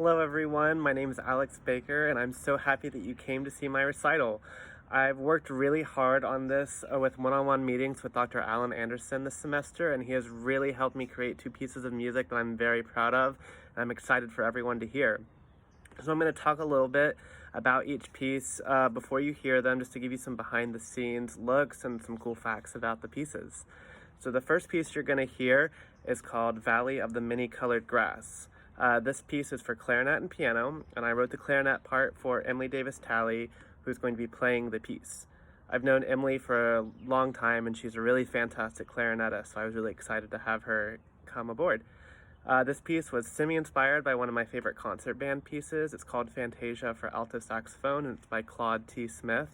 Hello everyone, my name is Alex Baker and I'm so happy that you came to see my recital. I've worked really hard on this with one-on-one meetings with Dr. Alan Anderson this semester, and he has really helped me create two pieces of music that I'm very proud of and I'm excited for everyone to hear. So I'm going to talk a little bit about each piece before you hear them, just to give you some behind the scenes looks and some cool facts about the pieces. So the first piece you're going to hear is called Valley of the Many-Colored Grass. This piece is for clarinet and piano, and I wrote the clarinet part for Emily Davis Talley, who's going to be playing the piece. I've known Emily for a long time, and she's a really fantastic clarinetist, so I was really excited to have her come aboard. This piece was semi-inspired by one of my favorite concert band pieces. It's called Fantasia for alto saxophone, and it's by Claude T. Smith.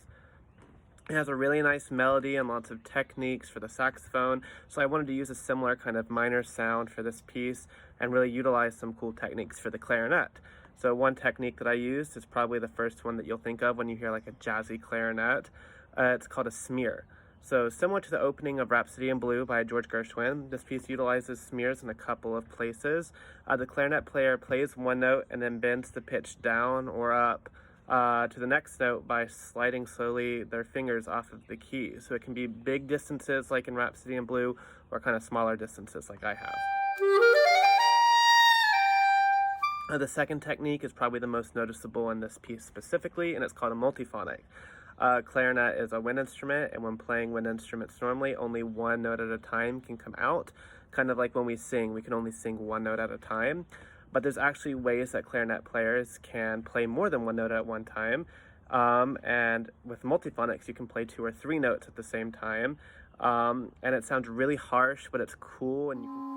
It has a really nice melody and lots of techniques for the saxophone, so I wanted to use a similar kind of minor sound for this piece and really utilize some cool techniques for the clarinet. So one technique that I used is probably the first one that you'll think of when you hear like a jazzy clarinet. It's called a smear. So similar to the opening of Rhapsody in Blue by George Gershwin, this piece utilizes smears in a couple of places. The clarinet player plays one note and then bends the pitch down or up to the next note by sliding slowly their fingers off of the key. So it can be big distances like in Rhapsody in Blue, or kind of smaller distances like I have. The second technique is probably the most noticeable in this piece specifically, and it's called a multiphonic. Clarinet is a wind instrument, and when playing wind instruments normally, only one note at a time can come out. Kind of like when we sing, we can only sing one note at a time. But there's actually ways that clarinet players can play more than one note at one time. And with multiphonics, you can play two or three notes at the same time. And it sounds really harsh, but it's cool. And you can...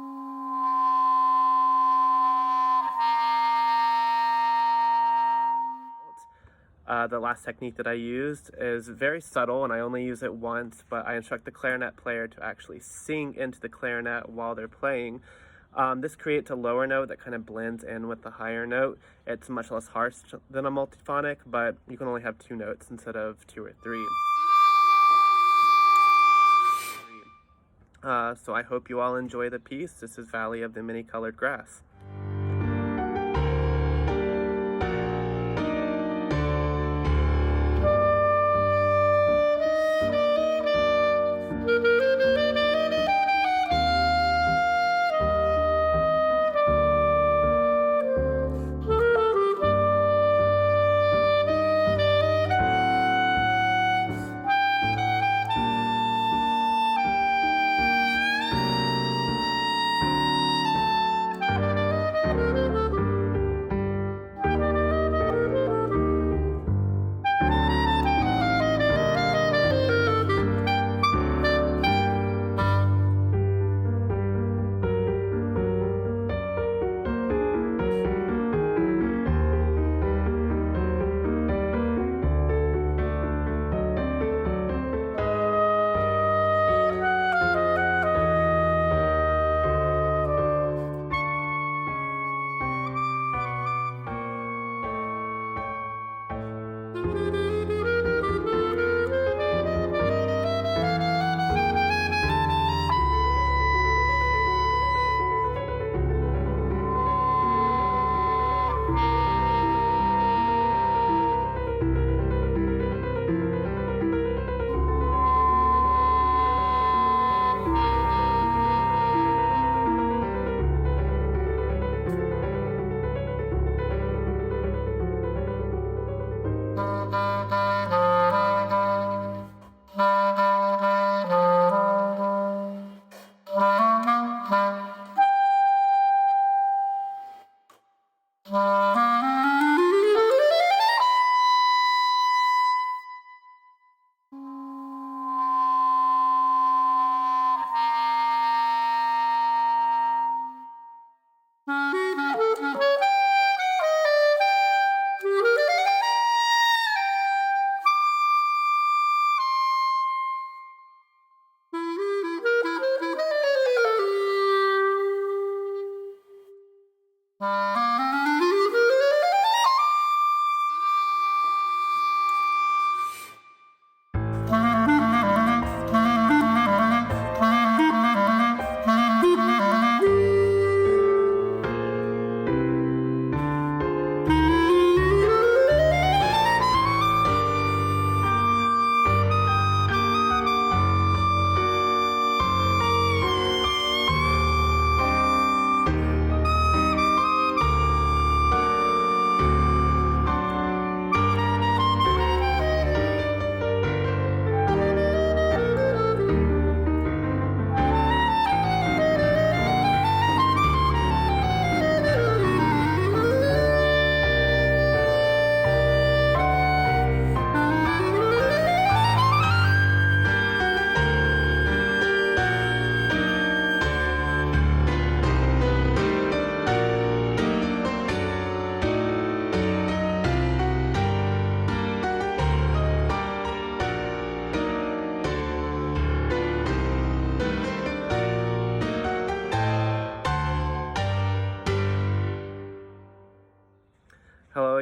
The last technique that I used is very subtle, and I only use it once, but I instruct the clarinet player to actually sing into the clarinet while they're playing. This creates a lower note that kind of blends in with the higher note. It's much less harsh than a multiphonic, but you can only have two notes instead of two or three. So I hope you all enjoy the piece. This is Valley of the Many-Colored Grass.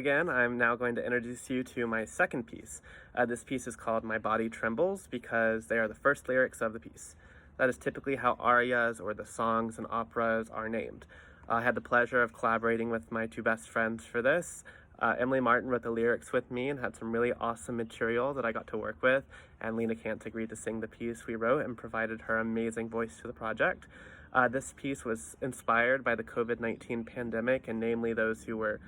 again. I'm now going to introduce you to my second piece. This piece is called My Body Trembles because they are the first lyrics of the piece. That is typically how arias or the songs in operas are named. I had the pleasure of collaborating with my two best friends for this. Emily Martin wrote the lyrics with me and had some really awesome material that I got to work with, and Lena Kantz agreed to sing the piece we wrote and provided her amazing voice to the project. This piece was inspired by the COVID-19 pandemic, and namely those who were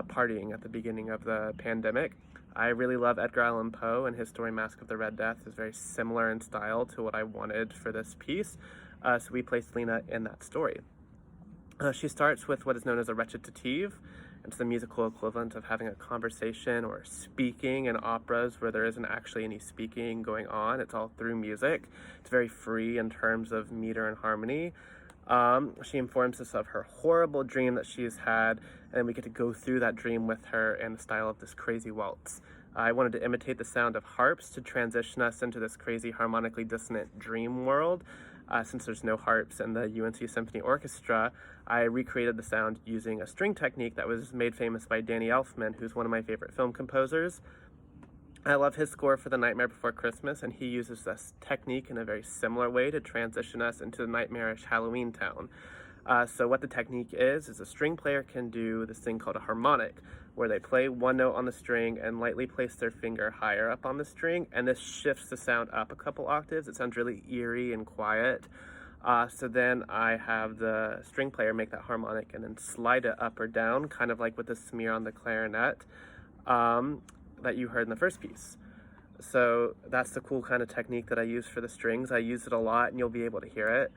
partying at the beginning of the pandemic. I really love Edgar Allan Poe, and his story Masque of the Red Death is very similar in style to what I wanted for this piece, so we placed Lena in that story. She starts with what is known as a recitative. It's the musical equivalent of having a conversation or speaking in operas where there isn't actually any speaking going on. It's all through music. It's very free in terms of meter and harmony. She informs us of her horrible dream that she's had, and we get to go through that dream with her in the style of this crazy waltz. I wanted to imitate the sound of harps to transition us into this crazy harmonically dissonant dream world. Since there's no harps in the UNC Symphony Orchestra, I recreated the sound using a string technique that was made famous by Danny Elfman, who's one of my favorite film composers. I love his score for The Nightmare Before Christmas, and he uses this technique in a very similar way to transition us into the nightmarish Halloween town. So what the technique is a string player can do this thing called a harmonic, where they play one note on the string and lightly place their finger higher up on the string, and this shifts the sound up a couple octaves. It sounds really eerie and quiet. So then I have the string player make that harmonic and then slide it up or down, kind of like with the smear on the clarinet that you heard in the first piece. So that's the cool kind of technique that I use for the strings. I use it a lot, and you'll be able to hear it.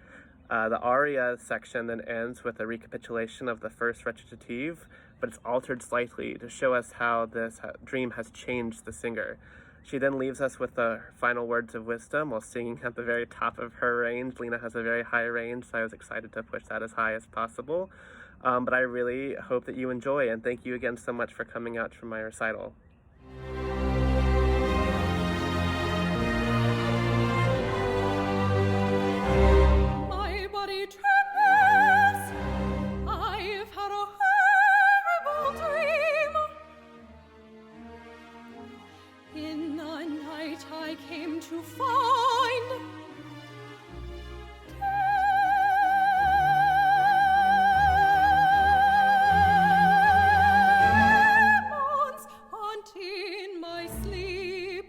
The aria section then ends with a recapitulation of the first recitative, but it's altered slightly to show us how this dream has changed the singer. She then leaves us with the final words of wisdom while singing at the very top of her range. Lena has a very high range, so I was excited to push that as high as possible. But I really hope that you enjoy, and thank you again so much for coming out to my recital. I've had a horrible dream. In the night I came to find demons haunting my sleep.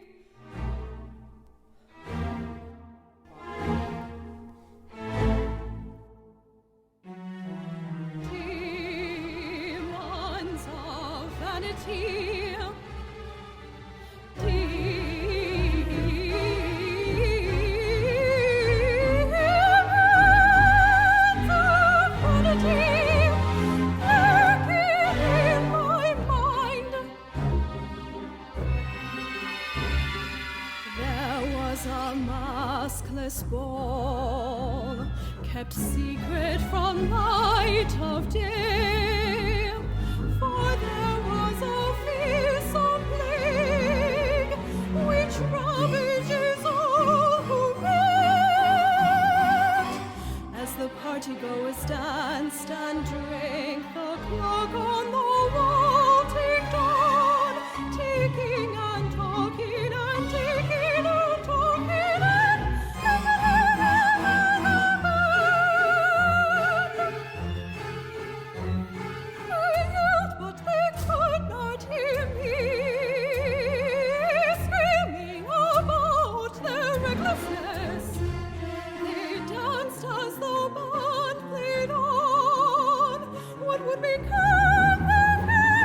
Demons of vanity, maskless ball, kept secret from light of day, for there was a fearsome plague which ravages all who met. As the party-goers danced and drank, the clock on the wall ticked on, ticking and talking and ticking and talking and I yelled, but they could not hear me, screaming about their recklessness. They danced as the band played on. What would become of their heads?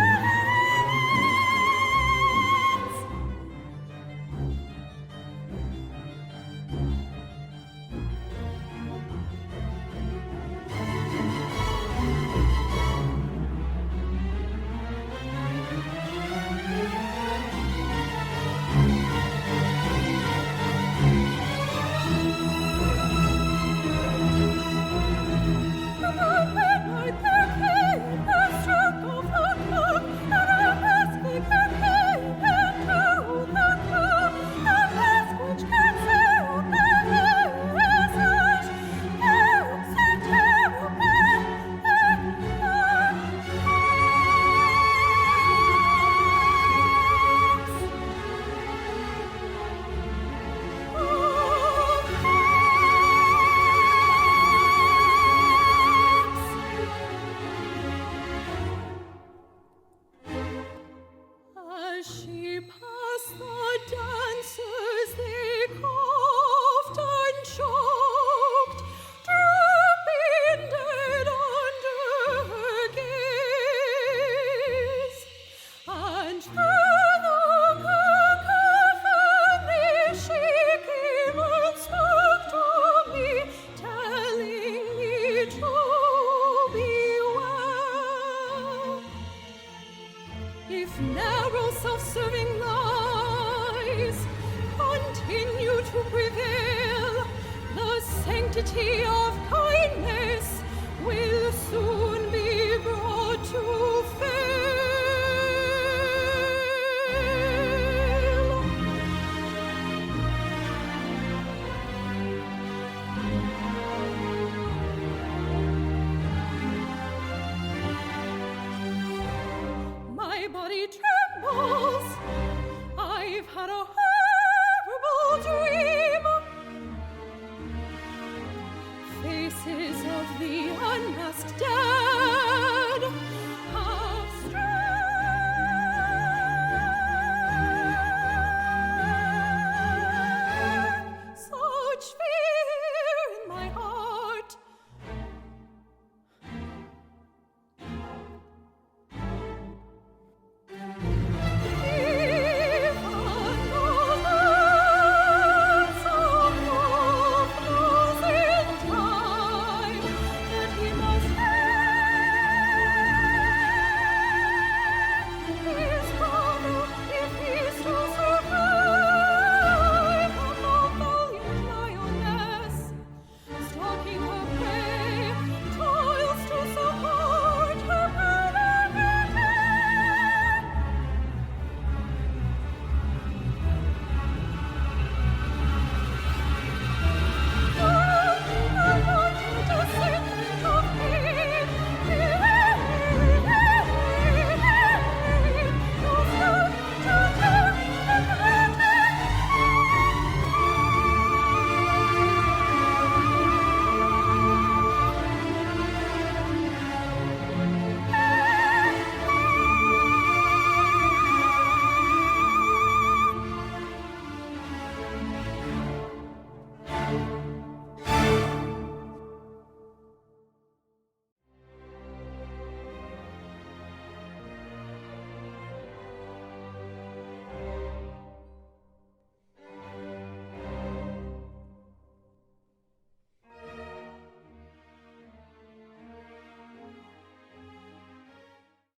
quantity of kindness will soon be brought to fail. My body trembles. I've had a